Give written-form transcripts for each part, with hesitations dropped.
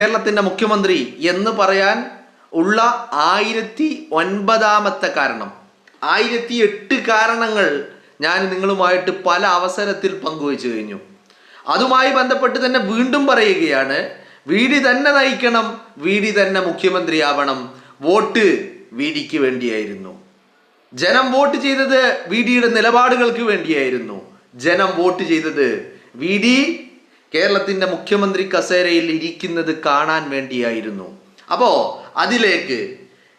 കേരളത്തിന്റെ മുഖ്യമന്ത്രി എന്ന് പറയാൻ ഉള്ള 1009 കാരണം, 1008 കാരണങ്ങൾ ഞാൻ നിങ്ങളുമായിട്ട് പല അവസരത്തിൽ പങ്കുവച്ചു കഴിഞ്ഞു. അതുമായി ബന്ധപ്പെട്ട് തന്നെ വീണ്ടും പറയുകയാണ്, VD തന്നെ നയിക്കണം, VD തന്നെ മുഖ്യമന്ത്രിയാവണം. വോട്ട് VDക്ക് വേണ്ടിയായിരുന്നു. ജനം വോട്ട് ചെയ്തത് VDയുടെ നിലപാടുകൾക്ക് വേണ്ടിയായിരുന്നു. ജനം വോട്ട് ചെയ്തത് VD കേരളത്തിന്റെ മുഖ്യമന്ത്രി കസേരയിൽ ഇരിക്കുന്നത് കാണാൻ വേണ്ടിയായിരുന്നു. അപ്പോ അതിലേക്ക്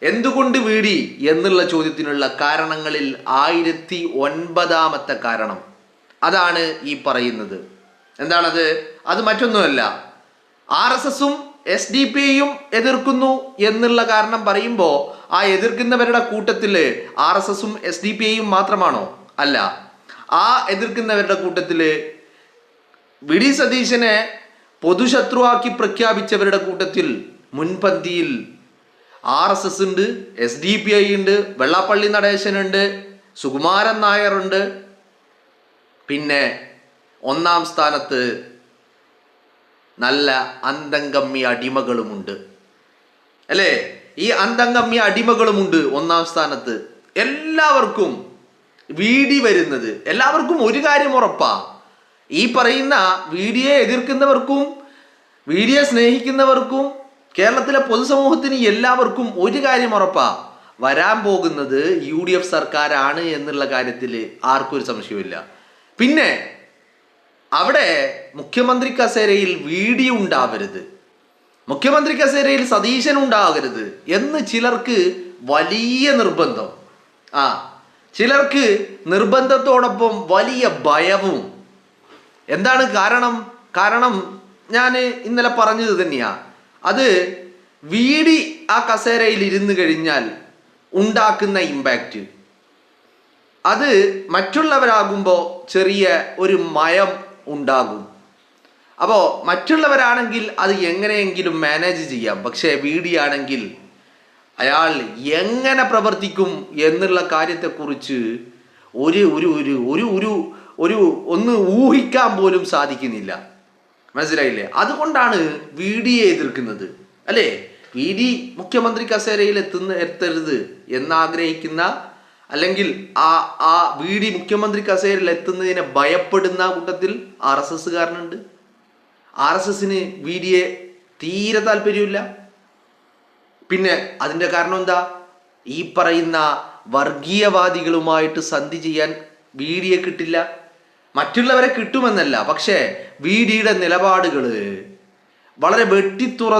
എന്തുകൊണ്ട് VD എന്നുള്ള ചോദ്യത്തിനുള്ള കാരണങ്ങളിൽ 1009 കാരണം അതാണ് ഈ പറയുന്നത്. എന്താണത്? അത് മറ്റൊന്നുമല്ല, RSSും SDPയും എതിർക്കുന്നു എന്നുള്ള കാരണം പറയുമ്പോൾ ആ എതിർക്കുന്നവരുടെ കൂട്ടത്തിൽ RSSും SDPയും മാത്രമാണോ? അല്ല. ആ എതിർക്കുന്നവരുടെ കൂട്ടത്തിൽ VD സതീശനെ പൊതുശത്രുവാക്കി പ്രഖ്യാപിച്ചവരുടെ കൂട്ടത്തിൽ മുൻപന്തിയിൽ RSS ഉണ്ട്, SDPI ഉണ്ട്, വെള്ളാപ്പള്ളി നടേശനുണ്ട്, സുകുമാരൻ നായരുണ്ട്. പിന്നെ ഒന്നാം സ്ഥാനത്ത് നല്ല അന്തംഗമ്യ അടിമകളുമുണ്ട്, അല്ലേ? ഈ അന്തംഗമ്യ അടിമകളുമുണ്ട് ഒന്നാം സ്ഥാനത്ത്. എല്ലാവർക്കും VD വരുന്നത്, എല്ലാവർക്കും ഒരു കാര്യം ഉറപ്പാ, ഈ പറയുന്ന VDയെ എതിർക്കുന്നവർക്കും VDയെ സ്നേഹിക്കുന്നവർക്കും കേരളത്തിലെ പൊതുസമൂഹത്തിന് എല്ലാവർക്കും ഒരു കാര്യം ഉറപ്പാ, വരാൻ പോകുന്നത് UDF സർക്കാരാണ് എന്നുള്ള കാര്യത്തിൽ ആർക്കും ഒരു സംശയമില്ല. പിന്നെ അവിടെ മുഖ്യമന്ത്രി കസേരയിൽ VD ഉണ്ടാവരുത്, മുഖ്യമന്ത്രി കസേരയിൽ സതീശൻ ഉണ്ടാകരുത് എന്ന് ചിലർക്ക് വലിയ നിർബന്ധം. ചിലർക്ക് നിർബന്ധത്തോടൊപ്പം വലിയ ഭയവും. എന്താണ് കാരണം? ഞാൻ ഇന്നലെ പറഞ്ഞത് തന്നെയാ. അത് VD ആ കസേരയിൽ ഇരുന്ന് കഴിഞ്ഞാൽ ഉണ്ടാക്കുന്ന ഇമ്പാക്റ്റ്, അത് മറ്റുള്ളവരാകുമ്പോൾ ചെറിയ ഒരു മയം ഉണ്ടാകും. അപ്പോൾ മറ്റുള്ളവരാണെങ്കിൽ അത് എങ്ങനെയെങ്കിലും മാനേജ് ചെയ്യാം. പക്ഷേ VD ആണെങ്കിൽ അയാൾ എങ്ങനെ പ്രവർത്തിക്കും എന്നുള്ള കാര്യത്തെക്കുറിച്ച് ഒന്ന് ഊഹിക്കാൻ പോലും സാധിക്കുന്നില്ല. മനസ്സിലായില്ലേ? അതുകൊണ്ടാണ് VDയെ എതിർക്കുന്നത്, അല്ലേ? VD മുഖ്യമന്ത്രി കസേരയിൽ എത്തരുത് എന്നാഗ്രഹിക്കുന്ന, അല്ലെങ്കിൽ ആ VD മുഖ്യമന്ത്രി കസേരയിൽ എത്തുന്നതിനെ ഭയപ്പെടുന്ന കൂട്ടത്തിൽ RSSകാരനുണ്ട്. RSSന് VDയെ തീരെ താല്പര്യമില്ല. പിന്നെ അതിൻ്റെ കാരണം എന്താ? ഈ പറയുന്ന വർഗീയവാദികളുമായിട്ട് സന്ധി ചെയ്യാൻ VDയെ കിട്ടില്ല. മറ്റുള്ളവരെ കിട്ടുമെന്നല്ല, പക്ഷേ VDയുടെ നിലപാടുകൾ വളരെ വെട്ടിത്തുറ